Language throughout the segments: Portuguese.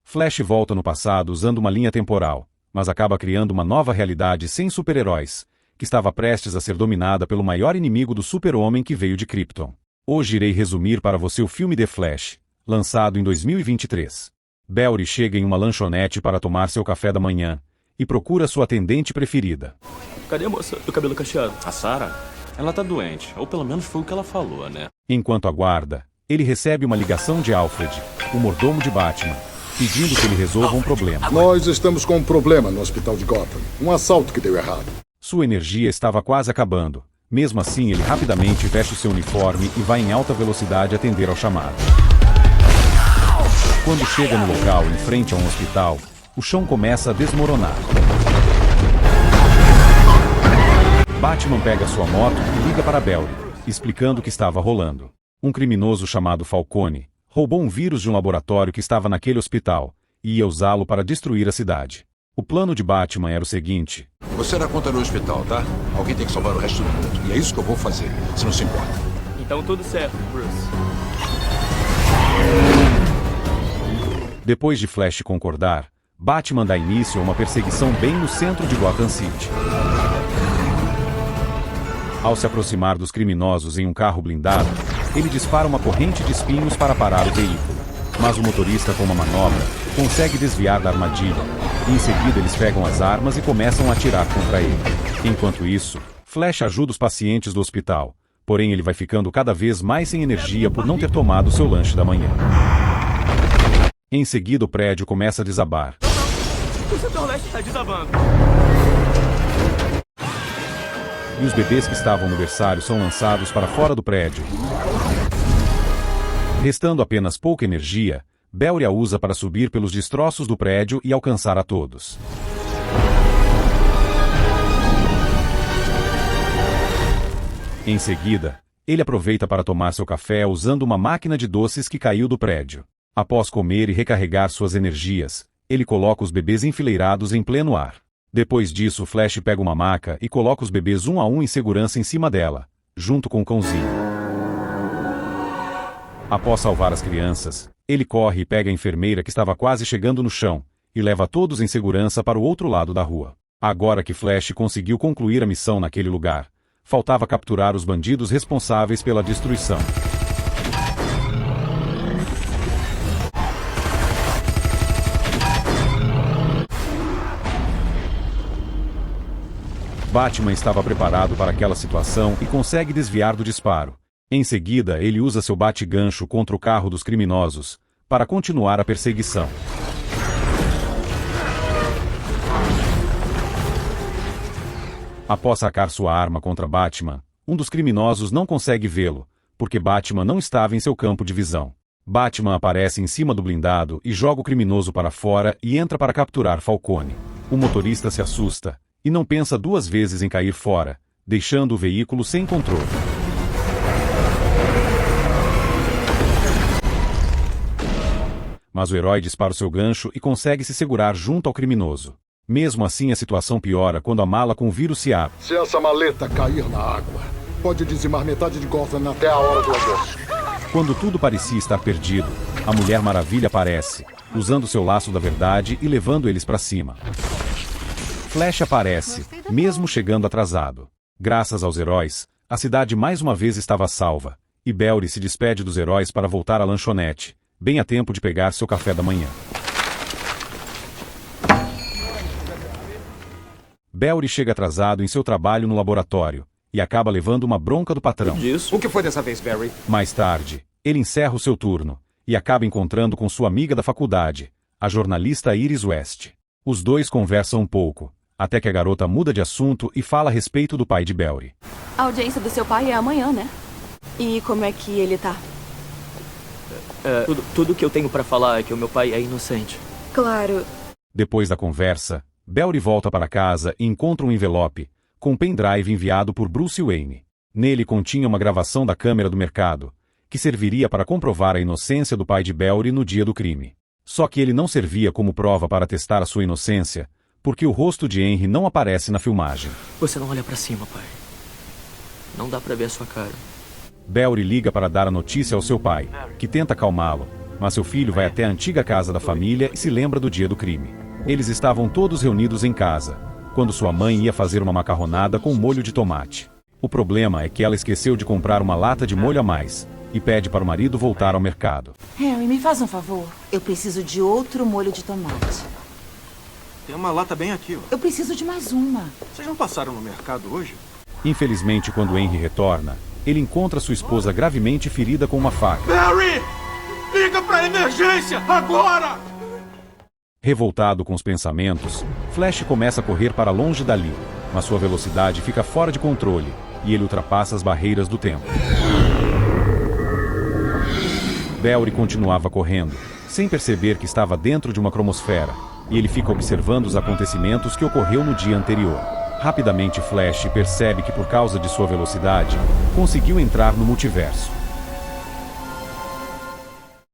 Flash volta no passado usando uma linha temporal, mas acaba criando uma nova realidade sem super-heróis, que estava prestes a ser dominada pelo maior inimigo do super-homem que veio de Krypton. Hoje irei resumir para você o filme The Flash, lançado em 2023. Barry chega em uma lanchonete para tomar seu café da manhã, e procura sua atendente preferida. Cadê a moça do cabelo cacheado? A Sarah? Ela tá doente, ou pelo menos foi o que ela falou, né? Enquanto aguarda, ele recebe uma ligação de Alfred, o mordomo de Batman, pedindo que ele resolva um problema. Nós estamos com um problema no hospital de Gotham. Um assalto que deu errado. Sua energia estava quase acabando. Mesmo assim, ele rapidamente veste o seu uniforme e vai em alta velocidade atender ao chamado. Quando chega no local, em frente a um hospital, o chão começa a desmoronar. Batman pega sua moto e liga para Barry, explicando o que estava rolando. Um criminoso chamado Falcone roubou um vírus de um laboratório que estava naquele hospital e ia usá-lo para destruir a cidade. O plano de Batman era o seguinte: você dá conta no hospital, tá? Alguém tem que salvar o resto do mundo. E é isso que eu vou fazer, se não se importa. Então tudo certo, Bruce. Depois de Flash concordar, Batman dá início a uma perseguição bem no centro de Gotham City. Ao se aproximar dos criminosos em um carro blindado, ele dispara uma corrente de espinhos para parar o veículo. Mas o motorista, com uma manobra, consegue desviar da armadilha, e em seguida eles pegam as armas e começam a atirar contra ele. Enquanto isso, Flash ajuda os pacientes do hospital, porém ele vai ficando cada vez mais sem energia por não ter tomado seu lanche da manhã. Em seguida o prédio começa a desabar. O setor leste está desabando. E os bebês que estavam no berçário são lançados para fora do prédio. Restando apenas pouca energia, Barry a usa para subir pelos destroços do prédio e alcançar a todos. Em seguida, ele aproveita para tomar seu café usando uma máquina de doces que caiu do prédio. Após comer e recarregar suas energias, ele coloca os bebês enfileirados em pleno ar. Depois disso, Flash pega uma maca e coloca os bebês um a um em segurança em cima dela, junto com o cãozinho. Após salvar as crianças, ele corre e pega a enfermeira que estava quase chegando no chão, e leva todos em segurança para o outro lado da rua. Agora que Flash conseguiu concluir a missão naquele lugar, faltava capturar os bandidos responsáveis pela destruição. Batman estava preparado para aquela situação e consegue desviar do disparo. Em seguida, ele usa seu bate-gancho contra o carro dos criminosos, para continuar a perseguição. Após sacar sua arma contra Batman, um dos criminosos não consegue vê-lo, porque Batman não estava em seu campo de visão. Batman aparece em cima do blindado e joga o criminoso para fora e entra para capturar Falcone. O motorista se assusta e não pensa duas vezes em cair fora, deixando o veículo sem controle. Mas o herói dispara o seu gancho e consegue se segurar junto ao criminoso. Mesmo assim, a situação piora quando a mala com o vírus se abre. Se essa maleta cair na água, pode dizimar metade de Gotham até a hora do almoço. Quando tudo parecia estar perdido, a Mulher Maravilha aparece, usando seu laço da verdade e levando eles para cima. Flash aparece, mesmo chegando atrasado. Graças aos heróis, a cidade mais uma vez estava salva, e Barry se despede dos heróis para voltar à lanchonete, bem a tempo de pegar seu café da manhã. Barry chega atrasado em seu trabalho no laboratório, e acaba levando uma bronca do patrão. O que foi dessa vez, Barry? Mais tarde, ele encerra o seu turno, e acaba encontrando com sua amiga da faculdade, a jornalista Iris West. Os dois conversam um pouco, até que a garota muda de assunto e fala a respeito do pai de Barry. A audiência do seu pai é amanhã, né? E como é que ele tá? Tudo que eu tenho pra falar é que o meu pai é inocente. Claro. Depois da conversa, Barry volta para casa e encontra um envelope, com um pendrive enviado por Bruce Wayne. Nele continha uma gravação da câmera do mercado, que serviria para comprovar a inocência do pai de Barry no dia do crime. Só que ele não servia como prova para testar a sua inocência, porque o rosto de Henry não aparece na filmagem. Você não olha pra cima, pai. Não dá pra ver a sua cara. Barry liga para dar a notícia ao seu pai, que tenta acalmá-lo, mas seu filho vai até a antiga casa da família e se lembra do dia do crime. Eles estavam todos reunidos em casa, quando sua mãe ia fazer uma macarronada com molho de tomate. O problema é que ela esqueceu de comprar uma lata de molho a mais, e pede para o marido voltar ao mercado. Harry, me faz um favor. Eu preciso de outro molho de tomate. Tem uma lata bem aqui, ó. Eu preciso de mais uma. Vocês não passaram no mercado hoje? Infelizmente, quando Henry retorna, ele encontra sua esposa gravemente ferida com uma faca. Harry! Liga pra emergência! Agora! Revoltado com os pensamentos, Flash começa a correr para longe dali, mas sua velocidade fica fora de controle, e ele ultrapassa as barreiras do tempo. Belry continuava correndo, sem perceber que estava dentro de uma cromosfera, e ele fica observando os acontecimentos que ocorreu no dia anterior. Rapidamente Flash percebe que por causa de sua velocidade, conseguiu entrar no multiverso.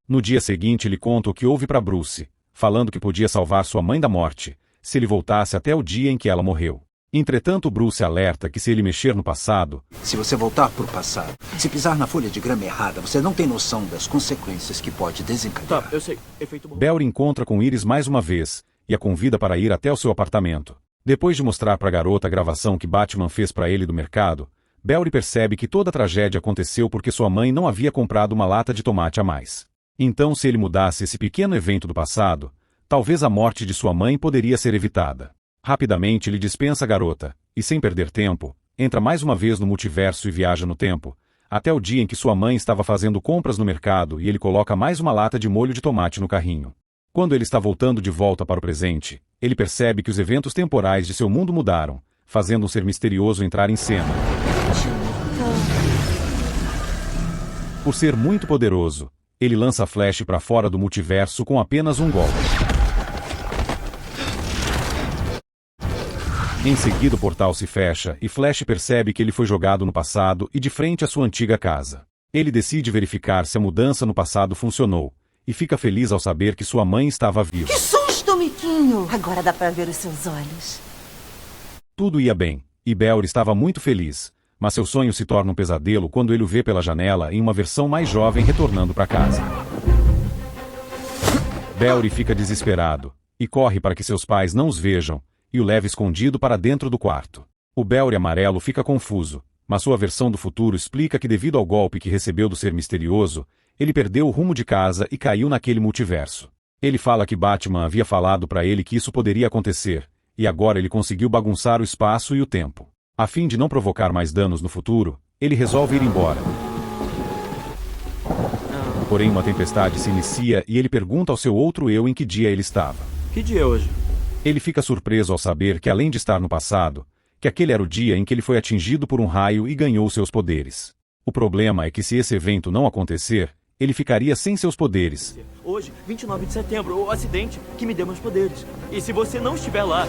No dia seguinte ele conta o que houve para Bruce, falando que podia salvar sua mãe da morte, se ele voltasse até o dia em que ela morreu. Entretanto, Bruce alerta que se ele mexer no passado... Se você voltar para o passado, se pisar na folha de grama errada, você não tem noção das consequências que pode desencadear. Tá, eu sei. Efeito bom. Belry encontra com Iris mais uma vez, e a convida para ir até o seu apartamento. Depois de mostrar para a garota a gravação que Batman fez para ele do mercado, Belry percebe que toda a tragédia aconteceu porque sua mãe não havia comprado uma lata de tomate a mais. Então, se ele mudasse esse pequeno evento do passado, talvez a morte de sua mãe poderia ser evitada. Rapidamente ele dispensa a garota, e sem perder tempo, entra mais uma vez no multiverso e viaja no tempo, até o dia em que sua mãe estava fazendo compras no mercado e ele coloca mais uma lata de molho de tomate no carrinho. Quando ele está voltando de volta para o presente, ele percebe que os eventos temporais de seu mundo mudaram, fazendo um ser misterioso entrar em cena. Por ser muito poderoso, ele lança Flash para fora do multiverso com apenas um golpe. Em seguida o portal se fecha e Flash percebe que ele foi jogado no passado e de frente à sua antiga casa. Ele decide verificar se a mudança no passado funcionou, e fica feliz ao saber que sua mãe estava viva. Que susto, Miquinho! Agora dá pra ver os seus olhos. Tudo ia bem, e Belry estava muito feliz, mas seu sonho se torna um pesadelo quando ele o vê pela janela em uma versão mais jovem retornando para casa. Belry fica desesperado, e corre para que seus pais não os vejam, e o leva escondido para dentro do quarto. O Belry amarelo fica confuso, mas sua versão do futuro explica que devido ao golpe que recebeu do ser misterioso, ele perdeu o rumo de casa e caiu naquele multiverso. Ele fala que Batman havia falado para ele que isso poderia acontecer, e agora ele conseguiu bagunçar o espaço e o tempo. A fim de não provocar mais danos no futuro, ele resolve ir embora. Porém uma tempestade se inicia e ele pergunta ao seu outro eu em que dia ele estava. Que dia é hoje? Ele fica surpreso ao saber que além de estar no passado, que aquele era o dia em que ele foi atingido por um raio e ganhou seus poderes. O problema é que se esse evento não acontecer, ele ficaria sem seus poderes. Hoje, 29 de setembro, o acidente que me deu meus poderes. E se você não estiver lá,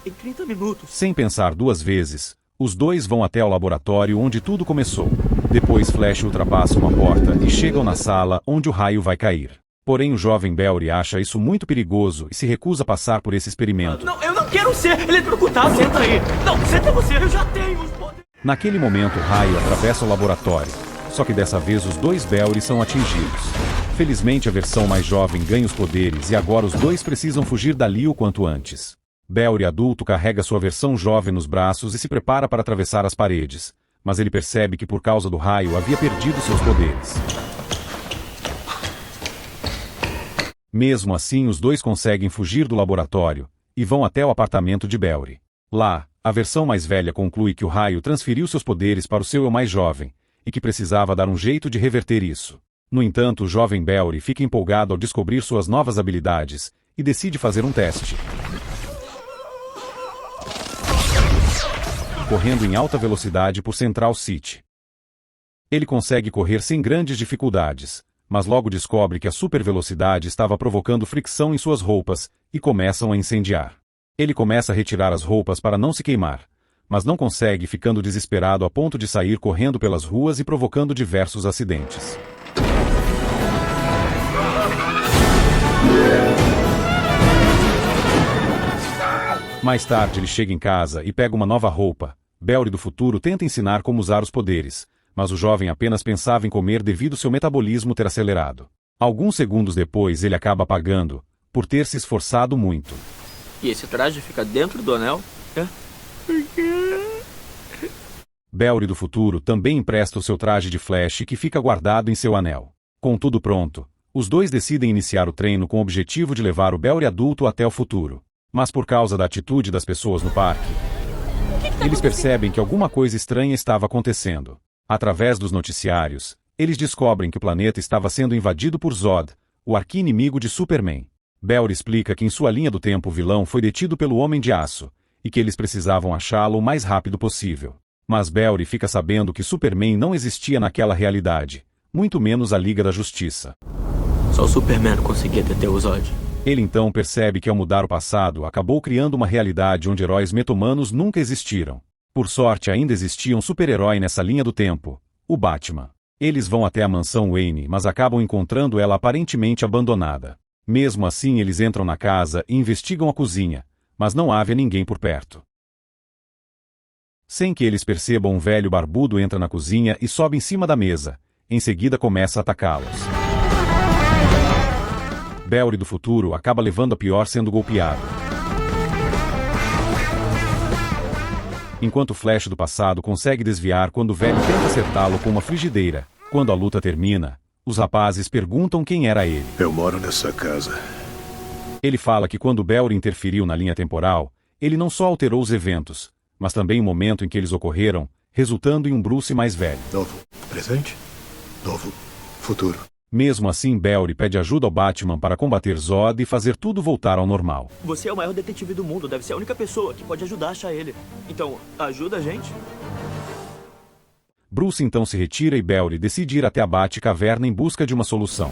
em 30 minutos... Sem pensar duas vezes, os dois vão até o laboratório onde tudo começou. Depois Flash ultrapassa uma porta e chegam na sala onde o raio vai cair. Porém o jovem Belry acha isso muito perigoso e se recusa a passar por esse experimento. Não, eu não quero ser eletrocutado, senta aí. Não, senta você, eu já tenho os poderes. Naquele momento o raio atravessa o laboratório, só que dessa vez os dois Belry são atingidos. Felizmente a versão mais jovem ganha os poderes e agora os dois precisam fugir dali o quanto antes. Belry adulto carrega sua versão jovem nos braços e se prepara para atravessar as paredes, mas ele percebe que por causa do raio havia perdido seus poderes. Mesmo assim os dois conseguem fugir do laboratório, e vão até o apartamento de Belry. Lá, a versão mais velha conclui que o raio transferiu seus poderes para o seu eu mais jovem, e que precisava dar um jeito de reverter isso. No entanto, o jovem Belry fica empolgado ao descobrir suas novas habilidades, e decide fazer um teste. Correndo em alta velocidade por Central City. Ele consegue correr sem grandes dificuldades, mas logo descobre que a supervelocidade estava provocando fricção em suas roupas, e começam a incendiar. Ele começa a retirar as roupas para não se queimar, mas não consegue, ficando desesperado a ponto de sair correndo pelas ruas e provocando diversos acidentes. Mais tarde ele chega em casa e pega uma nova roupa. Belry do futuro tenta ensinar como usar os poderes, mas o jovem apenas pensava em comer devido seu metabolismo ter acelerado. Alguns segundos depois ele acaba apagando, por ter se esforçado muito. E esse traje fica dentro do anel? É? Belry do futuro também empresta o seu traje de Flash que fica guardado em seu anel. Com tudo pronto, os dois decidem iniciar o treino com o objetivo de levar o Belry adulto até o futuro. Mas por causa da atitude das pessoas no parque, eles percebem que alguma coisa estranha estava acontecendo. Através dos noticiários, eles descobrem que o planeta estava sendo invadido por Zod, o arqui-inimigo de Superman. Belry explica que em sua linha do tempo o vilão foi detido pelo Homem de Aço, e que eles precisavam achá-lo o mais rápido possível. Mas Belry fica sabendo que Superman não existia naquela realidade, muito menos a Liga da Justiça. Só o Superman conseguia deter o Zod. Ele então percebe que ao mudar o passado acabou criando uma realidade onde heróis meta-humanos nunca existiram. Por sorte ainda existia um super-herói nessa linha do tempo, o Batman. Eles vão até a mansão Wayne, mas acabam encontrando ela aparentemente abandonada. Mesmo assim eles entram na casa e investigam a cozinha, mas não havia ninguém por perto. Sem que eles percebam, um velho barbudo entra na cozinha e sobe em cima da mesa. Em seguida começa a atacá-los. Belry do futuro acaba levando a pior sendo golpeado. Enquanto Flash do passado consegue desviar quando o velho tenta acertá-lo com uma frigideira. Quando a luta termina, os rapazes perguntam quem era ele. Eu moro nessa casa. Ele fala que quando Belry interferiu na linha temporal, ele não só alterou os eventos, mas também o momento em que eles ocorreram, resultando em um Bruce mais velho. Novo presente, novo futuro. Mesmo assim, Belry pede ajuda ao Batman para combater Zod e fazer tudo voltar ao normal. Você é o maior detetive do mundo, deve ser a única pessoa que pode ajudar a achar ele. Então, ajuda a gente? Bruce então se retira e Belry decide ir até a Batcaverna em busca de uma solução.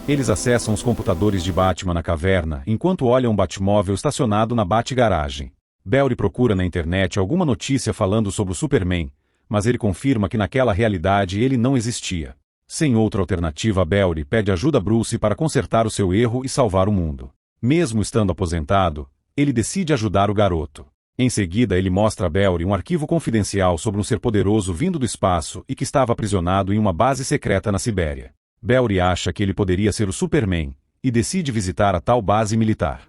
Eles acessam os computadores de Batman na caverna, enquanto olham um Batmóvel estacionado na Batgaragem. Belry procura na internet alguma notícia falando sobre o Superman, mas ele confirma que naquela realidade ele não existia. Sem outra alternativa, Belry pede ajuda a Bruce para consertar o seu erro e salvar o mundo. Mesmo estando aposentado, ele decide ajudar o garoto. Em seguida, ele mostra a Belry um arquivo confidencial sobre um ser poderoso vindo do espaço e que estava aprisionado em uma base secreta na Sibéria. Belry acha que ele poderia ser o Superman, e decide visitar a tal base militar.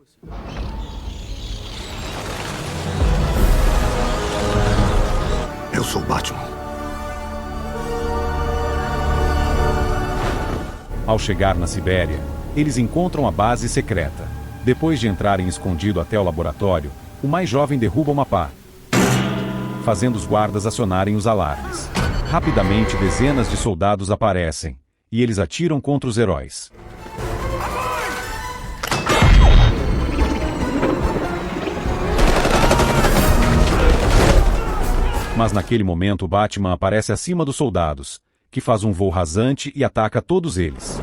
Eu sou Batman. Ao chegar na Sibéria, eles encontram a base secreta. Depois de entrarem escondido até o laboratório, o mais jovem derruba uma pá, fazendo os guardas acionarem os alarmes. Rapidamente dezenas de soldados aparecem, e eles atiram contra os heróis. Mas naquele momento o Batman aparece acima dos soldados, que faz um voo rasante e ataca todos eles.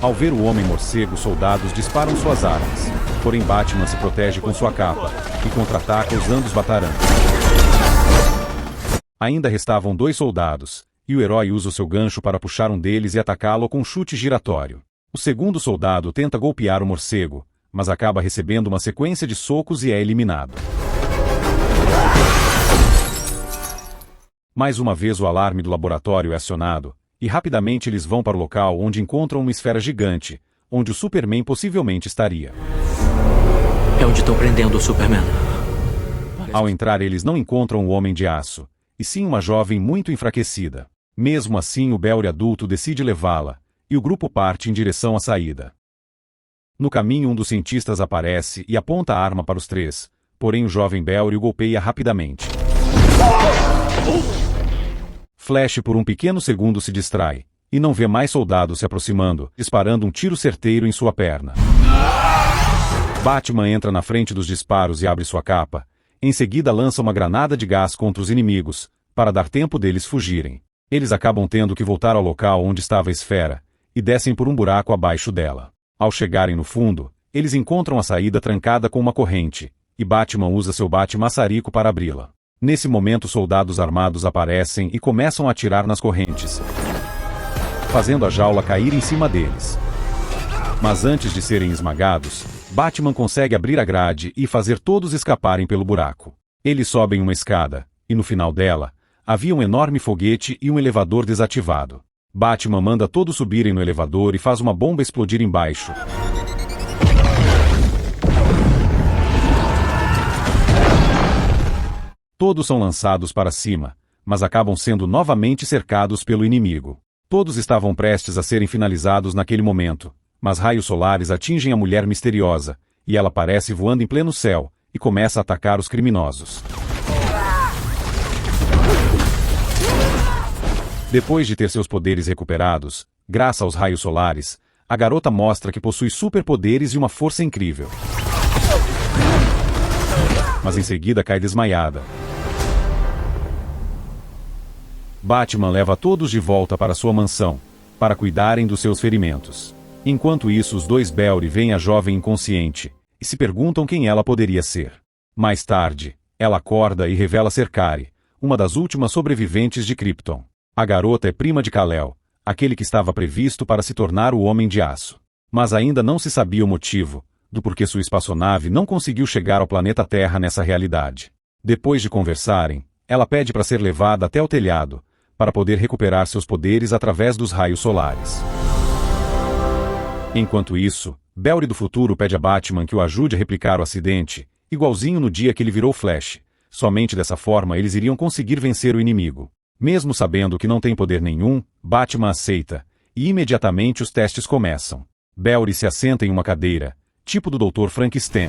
Ao ver o Homem-Morcego, os soldados disparam suas armas, porém Batman se protege com sua capa e contra-ataca usando os batarangs. Ainda restavam 2 soldados, e o herói usa o seu gancho para puxar um deles e atacá-lo com um chute giratório. O segundo soldado tenta golpear o morcego, mas acaba recebendo uma sequência de socos e é eliminado. Mais uma vez o alarme do laboratório é acionado, e rapidamente eles vão para o local onde encontram uma esfera gigante, onde o Superman possivelmente estaria. É onde estão prendendo o Superman. Ao entrar eles não encontram o Homem de Aço, e sim uma jovem muito enfraquecida. Mesmo assim o Belry adulto decide levá-la, e o grupo parte em direção à saída. No caminho um dos cientistas aparece e aponta a arma para os 3, porém o jovem Belry o golpeia rapidamente. Flash por um pequeno segundo se distrai, e não vê mais soldados se aproximando, disparando um tiro certeiro em sua perna. Batman entra na frente dos disparos e abre sua capa, em seguida lança uma granada de gás contra os inimigos, para dar tempo deles fugirem. Eles acabam tendo que voltar ao local onde estava a esfera, e descem por um buraco abaixo dela. Ao chegarem no fundo, eles encontram a saída trancada com uma corrente, e Batman usa seu bate-maçarico para abri-la. Nesse momento soldados armados aparecem e começam a atirar nas correntes, fazendo a jaula cair em cima deles. Mas antes de serem esmagados, Batman consegue abrir a grade e fazer todos escaparem pelo buraco. Eles sobem uma escada, e no final dela, havia um enorme foguete e um elevador desativado. Batman manda todos subirem no elevador e faz uma bomba explodir embaixo. Todos são lançados para cima, mas acabam sendo novamente cercados pelo inimigo. Todos estavam prestes a serem finalizados naquele momento, mas raios solares atingem a mulher misteriosa, e ela aparece voando em pleno céu, e começa a atacar os criminosos. Depois de ter seus poderes recuperados, graças aos raios solares, a garota mostra que possui superpoderes e uma força incrível. Mas em seguida cai desmaiada. Batman leva todos de volta para sua mansão, para cuidarem dos seus ferimentos. Enquanto isso, os dois Belry veem a jovem inconsciente, e se perguntam quem ela poderia ser. Mais tarde, ela acorda e revela ser Kari, uma das últimas sobreviventes de Krypton. A garota é prima de Kal-El, aquele que estava previsto para se tornar o Homem de Aço. Mas ainda não se sabia o motivo do porquê sua espaçonave não conseguiu chegar ao planeta Terra nessa realidade. Depois de conversarem, ela pede para ser levada até o telhado, para poder recuperar seus poderes através dos raios solares. Enquanto isso, Belry do futuro pede a Batman que o ajude a replicar o acidente, igualzinho no dia que ele virou Flash. Somente dessa forma eles iriam conseguir vencer o inimigo. Mesmo sabendo que não tem poder nenhum, Batman aceita, e imediatamente os testes começam. Belry se assenta em uma cadeira, tipo do Dr. Frankenstein.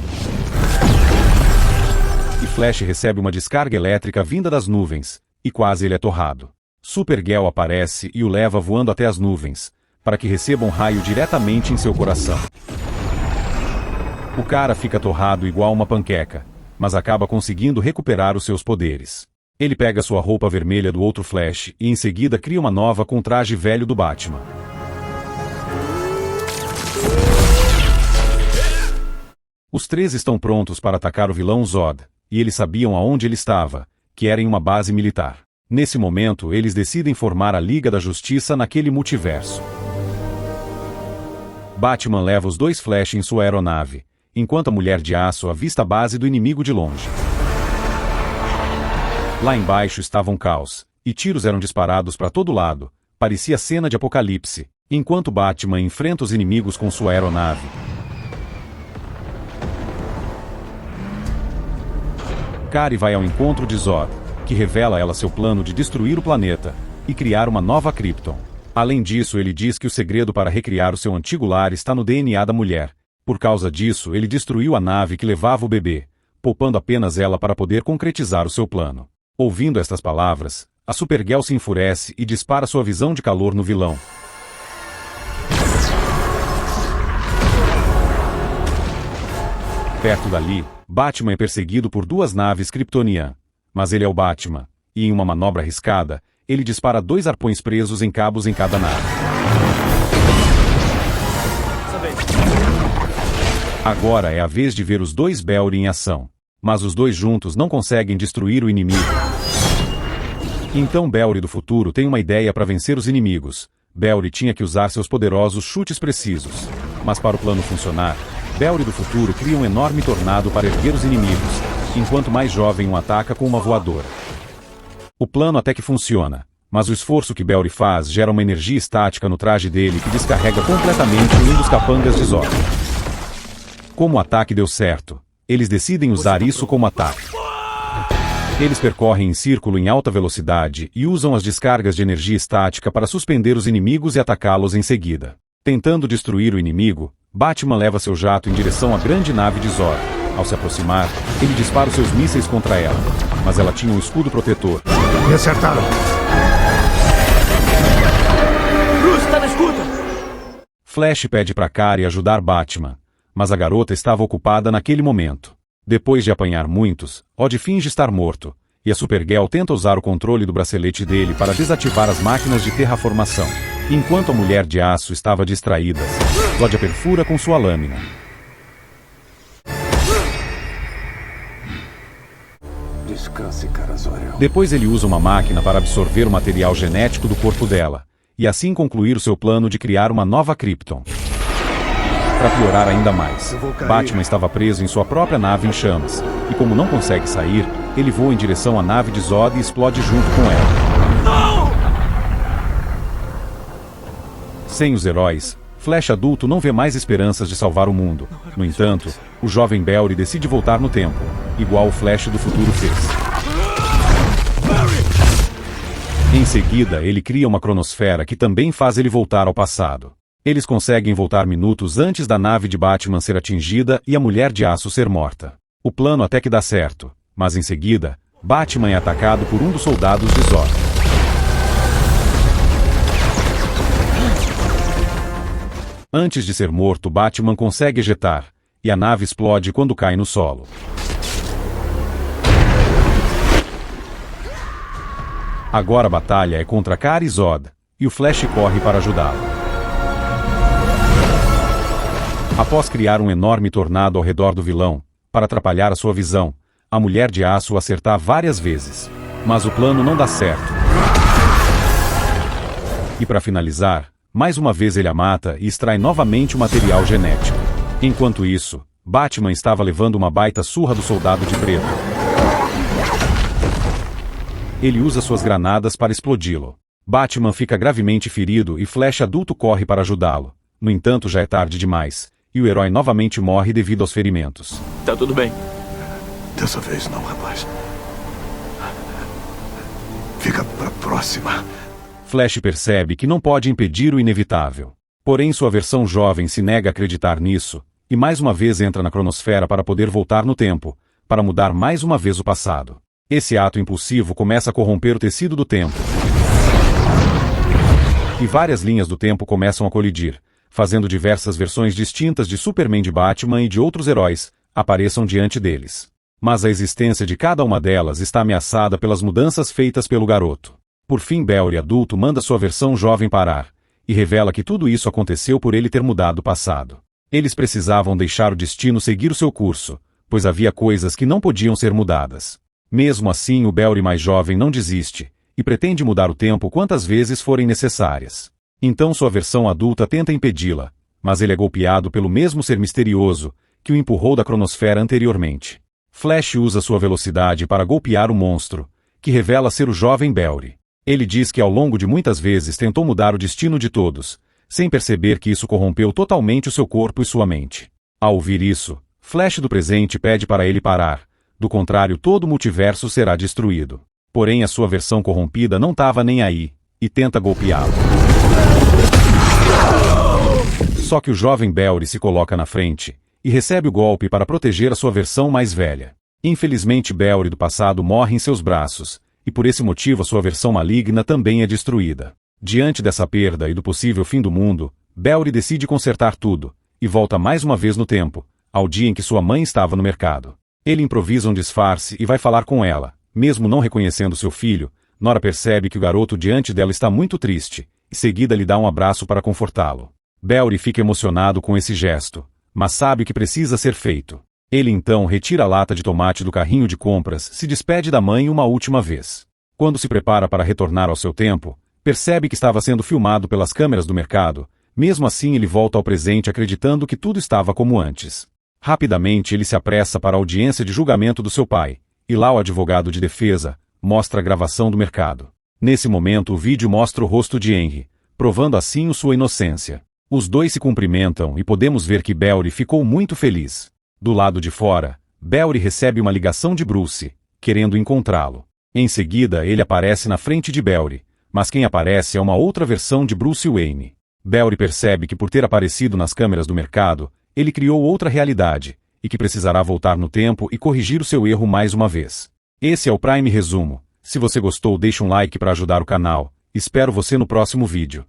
E Flash recebe uma descarga elétrica vinda das nuvens, e quase ele é torrado. Supergirl aparece e o leva voando até as nuvens, para que receba um raio diretamente em seu coração. O cara fica torrado igual uma panqueca, mas acaba conseguindo recuperar os seus poderes. Ele pega sua roupa vermelha do outro Flash e em seguida cria uma nova com o traje velho do Batman. Os três estão prontos para atacar o vilão Zod, e eles sabiam aonde ele estava, que era em uma base militar. Nesse momento, eles decidem formar a Liga da Justiça naquele multiverso. Batman leva os dois Flash em sua aeronave, enquanto a Mulher de Aço avista a base do inimigo de longe. Lá embaixo estava um caos, e tiros eram disparados para todo lado, parecia cena de apocalipse, enquanto Batman enfrenta os inimigos com sua aeronave. Kari vai ao encontro de Zod, que revela a ela seu plano de destruir o planeta e criar uma nova Krypton. Além disso, ele diz que o segredo para recriar o seu antigo lar está no DNA da mulher. Por causa disso, ele destruiu a nave que levava o bebê, poupando apenas ela para poder concretizar o seu plano. Ouvindo estas palavras, a Supergirl se enfurece e dispara sua visão de calor no vilão. Perto dali, Batman é perseguido por duas naves kryptonianas. Mas ele é o Batman, e em uma manobra arriscada, ele dispara 2 arpões presos em cabos em cada nave. Agora é a vez de ver os dois Belry em ação. Mas os dois juntos não conseguem destruir o inimigo. Então Belry do futuro tem uma ideia para vencer os inimigos. Belry tinha que usar seus poderosos chutes precisos. Mas para o plano funcionar, Belry do futuro cria um enorme tornado para erguer os inimigos, enquanto mais jovem um ataca com uma voadora. O plano até que funciona, mas o esforço que Belry faz gera uma energia estática no traje dele que descarrega completamente um dos capangas de Zod. Como o ataque deu certo, eles decidem usar isso como ataque. Eles percorrem em círculo em alta velocidade e usam as descargas de energia estática para suspender os inimigos e atacá-los em seguida. Tentando destruir o inimigo, Batman leva seu jato em direção à grande nave de Zod. Ao se aproximar, ele dispara os seus mísseis contra ela, mas ela tinha um escudo protetor. Me acertaram. Bruce, tá na escuta! Flash pede para Kari ajudar Batman, mas a garota estava ocupada naquele momento. Depois de apanhar muitos, Odd finge estar morto, e a Supergirl tenta usar o controle do bracelete dele para desativar as máquinas de terraformação. Enquanto a Mulher de Aço estava distraída, Zod a perfura com sua lâmina. Descanse, cara Zor-El. Depois ele usa uma máquina para absorver o material genético do corpo dela, e assim concluir o seu plano de criar uma nova Krypton. Para piorar ainda mais, Batman estava preso em sua própria nave em chamas, e como não consegue sair, ele voa em direção à nave de Zod e explode junto com ela. Sem os heróis, Flash adulto não vê mais esperanças de salvar o mundo. No entanto, o jovem Barry decide voltar no tempo, igual o Flash do futuro fez. Em seguida, ele cria uma cronosfera que também faz ele voltar ao passado. Eles conseguem voltar minutos antes da nave de Batman ser atingida e a Mulher de Aço ser morta. O plano até que dá certo, mas em seguida, Batman é atacado por um dos soldados de Zod. Antes de ser morto, Batman consegue ejetar, e a nave explode quando cai no solo. Agora a batalha é contra Kara e Zod, e o Flash corre para ajudá-lo. Após criar um enorme tornado ao redor do vilão, para atrapalhar a sua visão, a Mulher de Aço o acertar várias vezes. Mas o plano não dá certo. E para finalizar, mais uma vez ele a mata e extrai novamente o material genético. Enquanto isso, Batman estava levando uma baita surra do soldado de preto. Ele usa suas granadas para explodi-lo. Batman fica gravemente ferido e Flash adulto corre para ajudá-lo. No entanto, já é tarde demais, e o herói novamente morre devido aos ferimentos. Tá tudo bem. Dessa vez não, rapaz. Fica pra próxima. Flash percebe que não pode impedir o inevitável. Porém, sua versão jovem se nega a acreditar nisso, e mais uma vez entra na cronosfera para poder voltar no tempo, para mudar mais uma vez o passado. Esse ato impulsivo começa a corromper o tecido do tempo. E várias linhas do tempo começam a colidir, fazendo diversas versões distintas de Superman, de Batman e de outros heróis apareçam diante deles. Mas a existência de cada uma delas está ameaçada pelas mudanças feitas pelo garoto. Por fim, Barry adulto manda sua versão jovem parar, e revela que tudo isso aconteceu por ele ter mudado o passado. Eles precisavam deixar o destino seguir o seu curso, pois havia coisas que não podiam ser mudadas. Mesmo assim, o Barry mais jovem não desiste, e pretende mudar o tempo quantas vezes forem necessárias. Então sua versão adulta tenta impedi-la, mas ele é golpeado pelo mesmo ser misterioso que o empurrou da cronosfera anteriormente. Flash usa sua velocidade para golpear o monstro, que revela ser o jovem Barry. Ele diz que ao longo de muitas vezes tentou mudar o destino de todos, sem perceber que isso corrompeu totalmente o seu corpo e sua mente. Ao ouvir isso, Flash do presente pede para ele parar, do contrário todo o multiverso será destruído. Porém a sua versão corrompida não estava nem aí, e tenta golpeá-lo. Só que o jovem Barry se coloca na frente, e recebe o golpe para proteger a sua versão mais velha. Infelizmente Barry do passado morre em seus braços, e por esse motivo a sua versão maligna também é destruída. Diante dessa perda e do possível fim do mundo, Barry decide consertar tudo, e volta mais uma vez no tempo, ao dia em que sua mãe estava no mercado. Ele improvisa um disfarce e vai falar com ela. Mesmo não reconhecendo seu filho, Nora percebe que o garoto diante dela está muito triste, e seguida lhe dá um abraço para confortá-lo. Barry fica emocionado com esse gesto, mas sabe o que precisa ser feito. Ele então retira a lata de tomate do carrinho de compras, se despede da mãe uma última vez. Quando se prepara para retornar ao seu tempo, percebe que estava sendo filmado pelas câmeras do mercado. Mesmo assim ele volta ao presente acreditando que tudo estava como antes. Rapidamente ele se apressa para a audiência de julgamento do seu pai, e lá o advogado de defesa mostra a gravação do mercado. Nesse momento o vídeo mostra o rosto de Henry, provando assim sua inocência. Os dois se cumprimentam e podemos ver que Barry ficou muito feliz. Do lado de fora, Barry recebe uma ligação de Bruce, querendo encontrá-lo. Em seguida ele aparece na frente de Barry, mas quem aparece é uma outra versão de Bruce Wayne. Barry percebe que por ter aparecido nas câmeras do mercado, ele criou outra realidade, e que precisará voltar no tempo e corrigir o seu erro mais uma vez. Esse é o Prime Resumo. Se você gostou, deixe um like para ajudar o canal. Espero você no próximo vídeo.